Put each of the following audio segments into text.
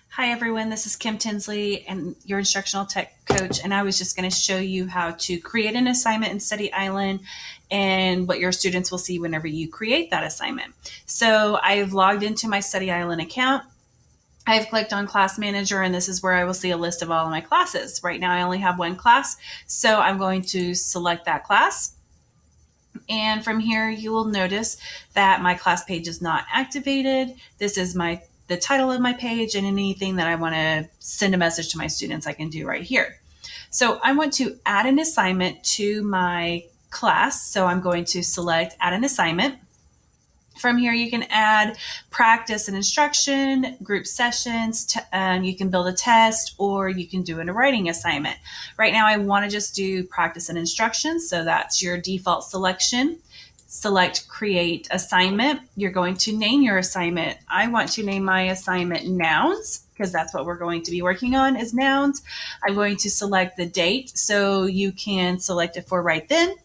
Hi everyone, this is Kim Tinsley and your instructional tech coach, and I was just going to show you how to create an assignment in Study Island and what your students will see whenever you create that assignment. So I've logged into my Study Island account. I've clicked on Class Manager, and this is where I will see a list of all of my classes. Right now I only have one class, so I'm going to select that class. And from here, you will notice that my class page is not activated. This is the title of my page, and anything that I want to send a message to my students, I can do right here. So I want to add an assignment to my class. So I'm going to select add an assignment. From here, you can add practice and instruction, group sessions, you can build a test, or you can do a writing assignment. Right now, I want to just do practice and instruction, so that's your default selection. Select create assignment. You're going to name your assignment. I want to name my assignment nouns, because that's what we're going to be working on is nouns. I'm going to select the date, so you can select it for right then,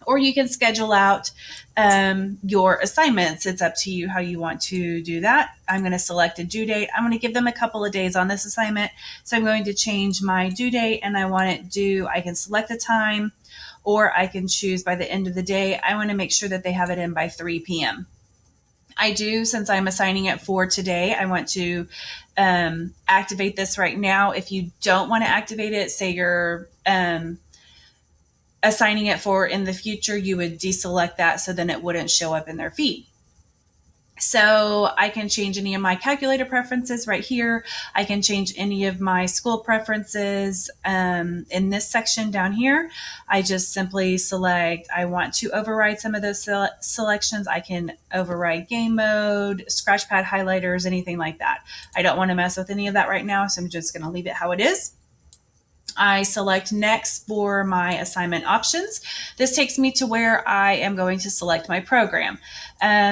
or you can schedule out your assignments. It's up to you how you want to do that. I'm going to select a due date. I'm going to give them a couple of days on this assignment. So I'm going to change my due date, and I want it due. I can select a time, or I can choose by the end of the day. I want to make sure that they have it in by 3 p.m. I do, since I'm assigning it for today, I want to activate this right now. If you don't want to activate it, say you're assigning it for in the future, you would deselect that so then it wouldn't show up in their feed. So I can change any of my calculator preferences right here. I can change any of my school preferences in this section down here. I just simply select, I want to override some of those selections. I can override game mode, scratch pad highlighters, anything like that. I don't want to mess with any of that right now, so I'm just going to leave it how it is. I select next for my assignment options. This takes me to where I am going to select my program.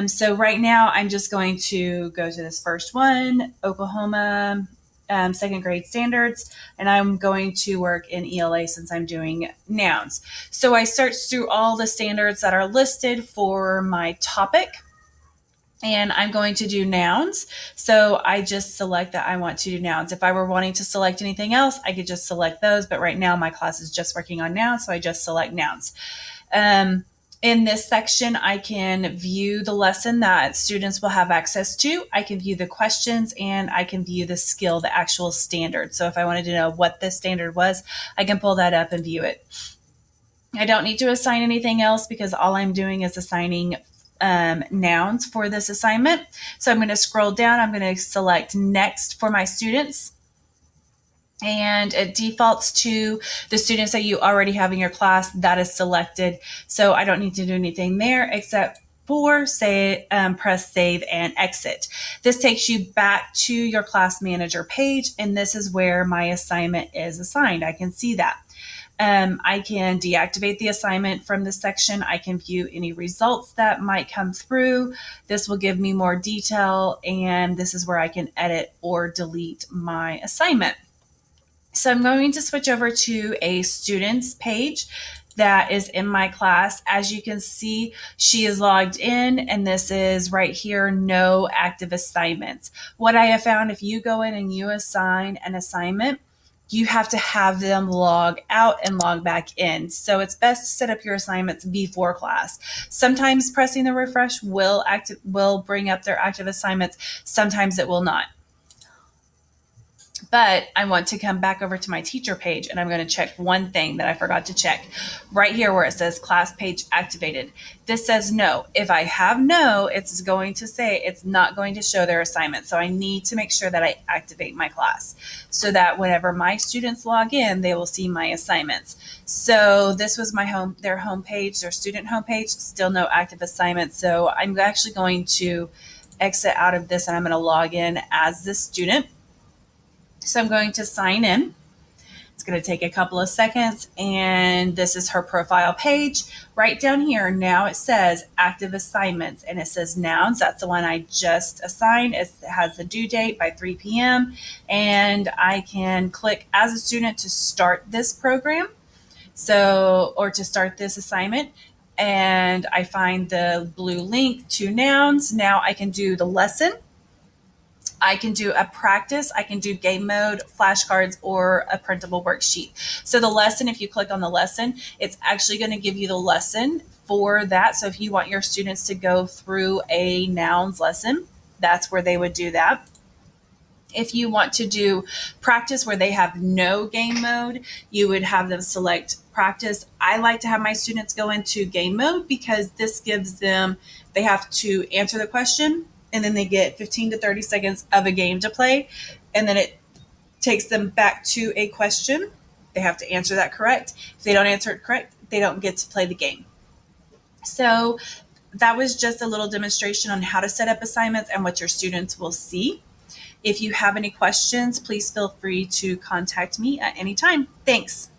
So right now I'm just going to go to this first one, Oklahoma second grade standards, and I'm going to work in ELA since I'm doing nouns. So I search through all the standards that are listed for my topic, and I'm going to do nouns. So I just select that I want to do nouns. If I were wanting to select anything else, I could just select those. But right now my class is just working on nouns, so I just select nouns. In this section, I can view the lesson that students will have access to. I can view the questions, and I can view the skill, the actual standard. So if I wanted to know what the standard was, I can pull that up and view it. I don't need to assign anything else because all I'm doing is assigning nouns for this assignment. So I'm going to scroll down. I'm going to select next for my students, and it defaults to the students that you already have in your class. That is selected. So I don't need to do anything there except for press save and exit. This takes you back to your class manager page, and this is where my assignment is assigned. I can see that. I can deactivate the assignment from this section. I can view any results that might come through. This will give me more detail, and this is where I can edit or delete my assignment. So I'm going to switch over to a student's page that is in my class. As you can see, she is logged in, and this is right here, no active assignments. What I have found, if you go in and you assign an assignment, you have to have them log out and log back in. So it's best to set up your assignments before class. Sometimes pressing the refresh will bring up their active assignments. Sometimes it will not. But I want to come back over to my teacher page, and I'm going to check one thing that I forgot to check. Right here where it says class page activated. This says no. If I have no, it's going to say it's not going to show their assignment. So I need to make sure that I activate my class so that whenever my students log in, they will see my assignments. So this was their homepage, their student homepage, still no active assignments. So I'm actually going to exit out of this, and I'm going to log in as the student. So I'm going to sign in. It's going to take a couple of seconds, and this is her profile page. Right down here, now it says active assignments, and it says nouns. That's the one I just assigned. It has the due date by 3 p.m., and I can click as a student to start this program, or to start this assignment. And I find the blue link to nouns. Now I can do the lesson. I can do a practice, I can do game mode, flashcards, or a printable worksheet. So the lesson, if you click on the lesson, it's actually going to give you the lesson for that. So if you want your students to go through a nouns lesson, that's where they would do that. If you want to do practice where they have no game mode, you would have them select practice. I like to have my students go into game mode because this gives them, they have to answer the question and then they get 15 to 30 seconds of a game to play. And then it takes them back to a question. They have to answer that correct. If they don't answer it correct, they don't get to play the game. So that was just a little demonstration on how to set up assignments and what your students will see. If you have any questions, please feel free to contact me at any time. Thanks.